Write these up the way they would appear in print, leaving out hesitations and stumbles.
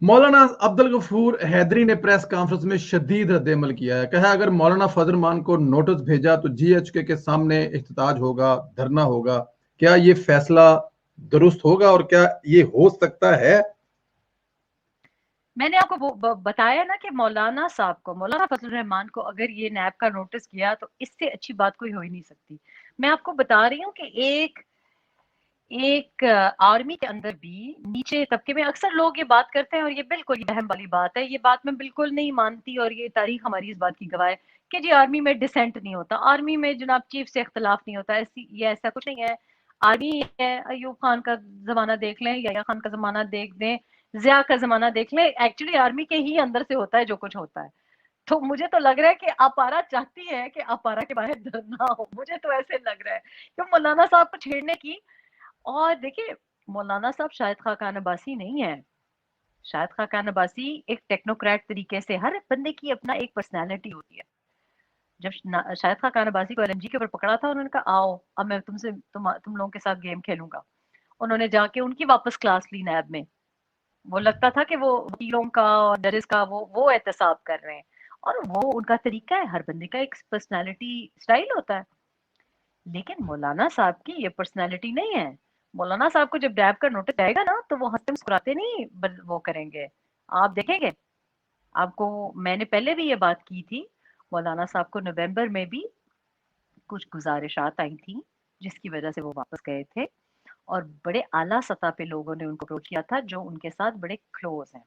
मौलाना अब्दुल गफूर हैदरी ने press conference में शदीद रद्द-ए-अमल किया है। कहा अगर मौलाना फजल मान को नोटिस भेजा तो जीएचके के सामने एहतजाज होगा, धरना होगा। क्या ये फैसला दुरुस्त होगा और क्या ये हो सकता है? मैंने आपको बताया ना कि मौलाना साहब को, मौलाना फजल रहमान को अगर ये नैब का नोटिस किया तो इससे अच्छी बात कोई हो ही नहीं सकती। मैं आपको बता रही हूँ कि एक एक आर्मी के अंदर भी नीचे तबके में अक्सर लोग ये बात करते हैं और ये बिल्कुल वहम वाली बात है। ये बात मैं बिल्कुल नहीं मानती और ये तारीख हमारी इस बात की गवाह है कि जी आर्मी में डिसेंट नहीं होता, आर्मी में जनाब चीफ से इख्तलाफ नहीं होता, ऐसी ये ऐसा कुछ नहीं है। आर्मी है, अयूब खान का जमाना देख लें, याया खान का जमाना देख दें, जिया का जमाना देख लें, एक्चुअली आर्मी के ही अंदर से होता है जो कुछ होता है। तो मुझे तो लग रहा है कि अपारा चाहती है कि अपारा के बाहर धरना हो, मुझे तो ऐसे लग रहा है कि मौलाना साहब को छेड़ने की। और देखिए, मौलाना साहब शाहिद खाकान अब्बासी नहीं है। शाहिद खाकान अब्बासी एक टेक्नोक्रेट तरीके से, हर बंदे की अपना एक पर्सनैलिटी होती है। जब शाहिद खाकान अब्बासी को एलएमजी के ऊपर पकड़ा था, उन्होंने कहा आओ अब मैं तुम लोगों के साथ गेम खेलूंगा। उन्होंने जाके उनकी वापस क्लास ली नैब में। वो लगता था कि वो वकीलों का और जजेस का वो एहतसाब कर रहे हैं। और वो उनका तरीका है, हर बंदे का एक पर्सनैलिटी स्टाइल होता है। लेकिन मौलाना साहब की ये पर्सनैलिटी नहीं है। मौलाना साहब को जब डैब का नोटिस आएगा ना तो वो हंसते मुस्कुराते नहीं वो करेंगे। आप देखेंगे। आपको मैंने पहले भी ये बात की थी। मौलाना साहब को नवंबर में भी कुछ गुजारिशात आई थी जिसकी वजह से वो वापस गए थे। और बड़े आला सतह पे लोगों ने उनको अप्रोच किया था जो उनके साथ बड़े क्लोज हैं।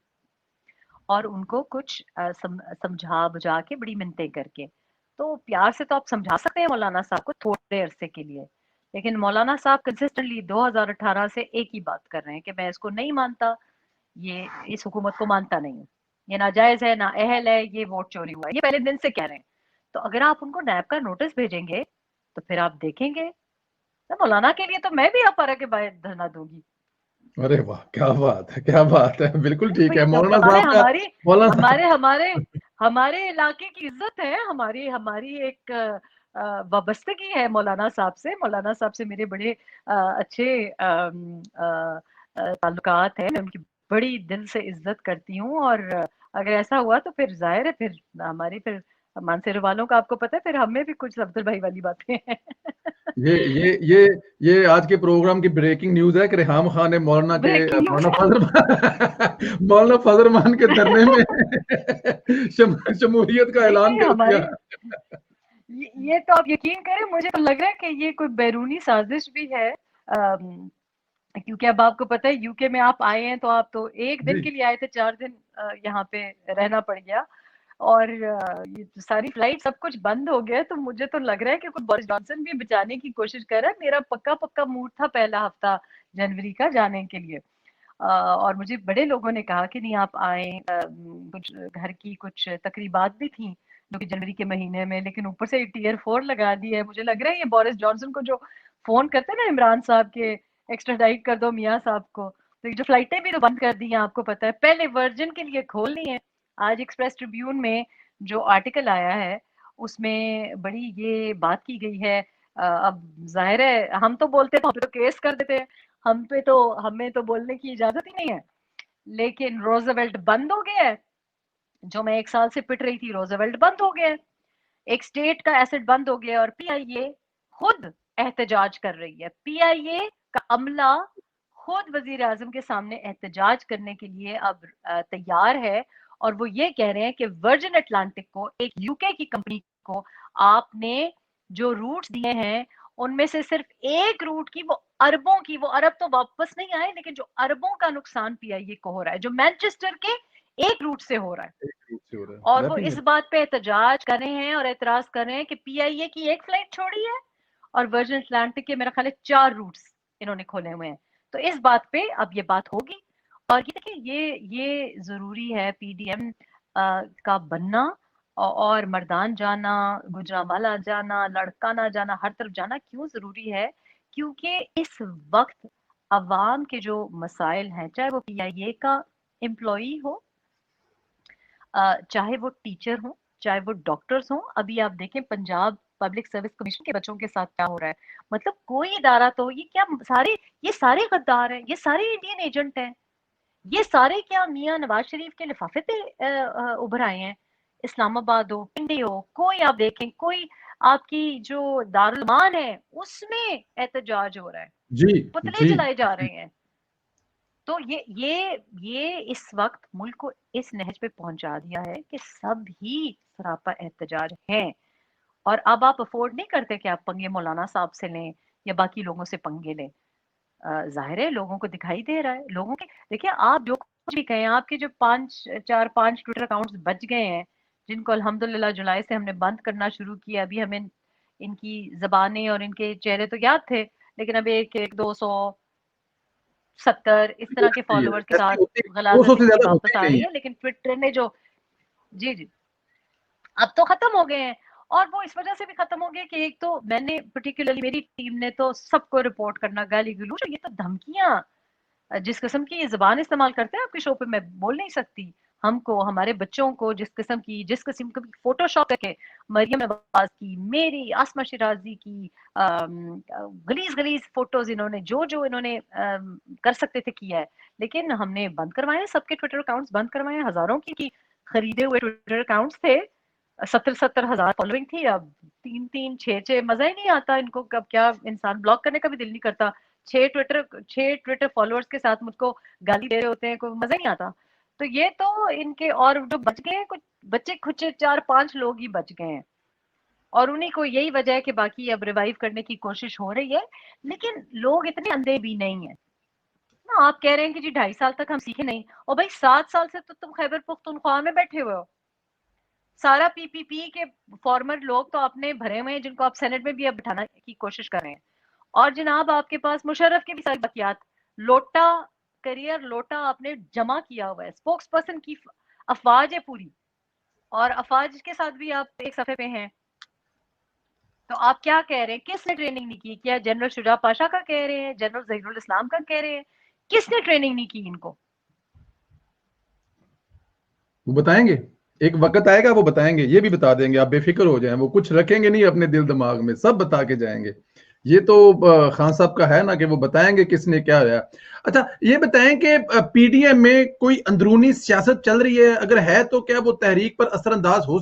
और उनको कुछ समझा बुझा के बड़ी मिन्नतें करके, तो प्यार से तो आप समझा सकते हैं मौलाना साहब को थोड़े अरसे के लिए। लेकिन मौलाना साहब कंसिस्टेंटली 2018 से एक ही बात कर रहे हैं कि मैं इसको नहीं मानता, ये इस हुकूमत को मानता नहीं हूँ, ये नाजायज है, ना अहल है, ये वोट चोरी हुआ है, ये पहले दिन से कह रहे हैं। तो अगर आप उनको नैब का नोटिस भेजेंगे तो फिर आप देखेंगे, तो मौलाना के लिए तो मैं भी अपारा के बाहर धरना दूंगी। अरे वाह! क्या बात है, क्या बात है। बिल्कुल ठीक है। मौलाना मौलाना साहब का हमारी मौलाना हमारे हमारे हमारे इलाके की इज्जत है, हमारी हमारी एक वाबस्तगी है मौलाना साहब से। मौलाना साहब से मेरे बड़े अच्छे ताल्लुकात हैं। मैं उनकी बड़ी दिल से इज्जत करती हूँ। और अगर ऐसा हुआ तो फिर जाहिर है, फिर हमारी फिर मानसरे वालों का आपको पता है, फिर हमें भी कुछ अब्दुल भाई वाली बातें हैं। ये ये ये ये आज के प्रोग्राम की ब्रेकिंग न्यूज है कि रेहाम खान ने ब्रेकिंग न्यूज मौलाना फजल मौलाना फजल मान के धरने में शमूलियत का नहीं ऐलान नहीं, कर दिया। हमारे ये तो आप यकीन करें, मुझे तो लग रहा है कि ये कोई बैरूनी साजिश भी है। क्योंकि अब आपको पता है यूके में आप आए हैं, तो आप तो एक दिन जी। के लिए आए थे, 4 दिन यहाँ पे रहना पड़ गया। और ये तो सारी फ्लाइट सब कुछ बंद हो गया। तो मुझे तो लग रहा है कि कुछ बोरिस जॉनसन भी बचाने की कोशिश कर रहा है। मेरा पक्का पक्का मूड था पहला हफ्ता जनवरी का जाने के लिए। और मुझे बड़े लोगों ने कहा कि नहीं आप आए, कुछ घर की कुछ तकरीबात भी थी जो कि जनवरी के महीने में, लेकिन ऊपर से टीयर 4 लगा दी है। मुझे लग रहा है ये बोरिस जॉनसन को जो फोन करते हैं ना इमरान साहब के, एक्स्ट्राडाइट कर दो मियाँ साहब को, तो ये जो फ्लाइटें भी तो बंद कर दी हैं आपको पता है, पहले वर्जिन के लिए खोलनी है। आज एक्सप्रेस ट्रिब्यून में जो आर्टिकल आया है उसमें बड़ी ये बात की गई है। अब जाहिर है हम तो बोलते तो हम तो केस कर देते हैं, हम पे तो हमें तो बोलने की इजाजत ही नहीं है। लेकिन रोजवेल्ट बंद हो गया है। जो मैं 1 साल से पिट रही थी, रोजवेल्ट बंद हो गया है। एक स्टेट का एसेट बंद हो गया और पीआईए खुद एहतजाज कर रही है। पीआईए का अमला खुद वजीर आजम के सामने एहतजाज करने के लिए अब तैयार है। और वो ये कह रहे हैं कि वर्जिन अटलांटिक को, एक यूके की कंपनी को, आपने जो रूट्स दिए हैं उनमें से सिर्फ एक रूट की, वो अरबों की, वो अरब तो वापस नहीं आए, लेकिन जो अरबों का नुकसान पीआईए को हो रहा है, जो मैनचेस्टर के एक रूट से हो रहा है। एक रूप से हो रहा है, और वो इस डेफिनेटली। बात पे एहतजाज कर रहे हैं और एतराज कर रहे हैं कि पीआईए की एक फ्लाइट छोड़ी है और वर्जिन अटलांटिक के मेरा ख्याल है 4 रूट्स इन्होंने खोले हुए हैं। तो इस बात पे अब ये बात होगी। और ये देखिए, ये जरूरी है पीडीएम का बनना। और मर्दान जाना, गुजरांवाला जाना, लड़काना जाना, हर तरफ जाना क्यों जरूरी है? क्योंकि इस वक्त अवाम के जो मसाइल हैं, चाहे वो पीआईए का एम्प्लॉई हो, चाहे वो टीचर हो, चाहे वो डॉक्टर्स हों। अभी आप देखें पंजाब पब्लिक सर्विस कमीशन के बच्चों के साथ क्या हो रहा है। मतलब कोई इदारा तो, ये क्या सारे, ये सारे गद्दार हैं, ये सारे इंडियन एजेंट हैं। ये सारे क्या मियाँ नवाज शरीफ के लिफाफे पे उभर आए हैं? इस्लामाबाद हो, पिंडी हो, कोई आप देखें, कोई आपकी जो दारुल अमान है उसमें एहतजाज हो रहा है, जी पुतले जी जलाए जा जी। रहे हैं। तो ये इस वक्त मुल्क को इस नहज पे पहुंचा दिया है कि सब ही सरापा एहतजाज हैं। और अब आप अफोर्ड नहीं करते कि आप पंगे मौलाना साहब से लें या बाकी लोगों से पंगे लें। जाहिर है लोगों को दिखाई दे रहा है, लोगों के देखिए आप जो कुछ भी कहें, आपके जो 5 ट्विटर अकाउंट्स बच गए हैं, जिनको अल्हम्दुलिल्लाह जुलाई से हमने बंद करना शुरू किया। अभी हमें इनकी जबानें और इनके चेहरे तो याद थे, लेकिन अब एक एक 270 इस तरह के ऐसी फॉलोअर्स के ऐसी साथ होती, 200 गलाजत से इनकी ज्यादा वापस होती आ नहीं रही है। है, लेकिन ट्विटर ने जो जी जी अब तो खत्म हो गए हैं। और वो इस वजह से भी खत्म हो गए कि एक तो मैंने पर्टिकुलरली मेरी टीम ने तो सबको रिपोर्ट करना, गाली गलौज, ये तो धमकियां जिस किस्म की ये ज़बान इस्तेमाल करते हैं आपके शो पे मैं बोल नहीं सकती। हमको, हमारे बच्चों को जिस किस्म की फ़ोटोशॉप करके मरियम नवाज़ की, मेरी, आसमा शिराज़ी की गलीज़-गलीज़ फ़ोटोज़ इन्होंने जो-जो इन्होंने कर सकते थे किया है। लेकिन हमने बंद करवाए हैं, सबके ट्विटर अकाउंट्स बंद करवाए हैं, हज़ारों की खरीदे हुए ट्विटर अकाउंट्स थे। 70-70 हज़ार फॉलोइंग थी, अब 3-3 6-6 मज़ा ही नहीं आता इनको, कब क्या इंसान ब्लॉक करने का भी दिल नहीं करता। 6 ट्विटर फॉलोअर्स के साथ मुझको गाली दे रहे होते हैं, कोई मजा नहीं आता। तो ये तो इनके, और जो बच गए हैं कुछ बच्चे खुचे 4-5 लोग ही बच गए हैं, और उन्हीं को यही वजह है कि बाकी अब रिवाइव करने की कोशिश हो रही है। लेकिन लोग इतने अंधे भी नहीं है ना। आप कह रहे हैं कि जी 2.5 साल तक हम सीखे नहीं, और भाई 7 साल से तो तुम खैबर पुख्तूनख्वा में बैठे हुए हो। सारा पीपीपी के फॉर्मर लोग तो आपने भरे हुए हैं, जिनको आप सेनेट में भी अब बिठाने की कोशिश कर रहे हैं। और जनाब आपके पास मुशर्रफ के भी सारी बकियात, लोटा करियर लोटा आपने जमा किया हुआ है, स्पोक्स पर्सन की अफवाज है पूरी, और अफवाज के साथ भी आप एक सफे पे हैं। तो आप क्या कह रहे हैं, किसने ट्रेनिंग नहीं की? क्या जनरल शुजा पाशा का कह रहे हैं, जनरल जहीरुल इस्लाम का कह रहे हैं? किसने ट्रेनिंग नहीं की इनको? वो बताएंगे, एक वक्त आएगा वो बताएंगे, ये भी बता देंगे, आप बेफिक्र हो जाएं, वो कुछ रखेंगे नहीं अपने दिल दिमाग में, सब बता के जाएंगे। ये तो खान साहब का है ना कि वो बताएंगे किसने क्या है। अच्छा ये बताएं कि पीडीएम में कोई अंदरूनी सियासत चल रही है, अगर है तो क्या वो तहरीक पर असरअंदाज हो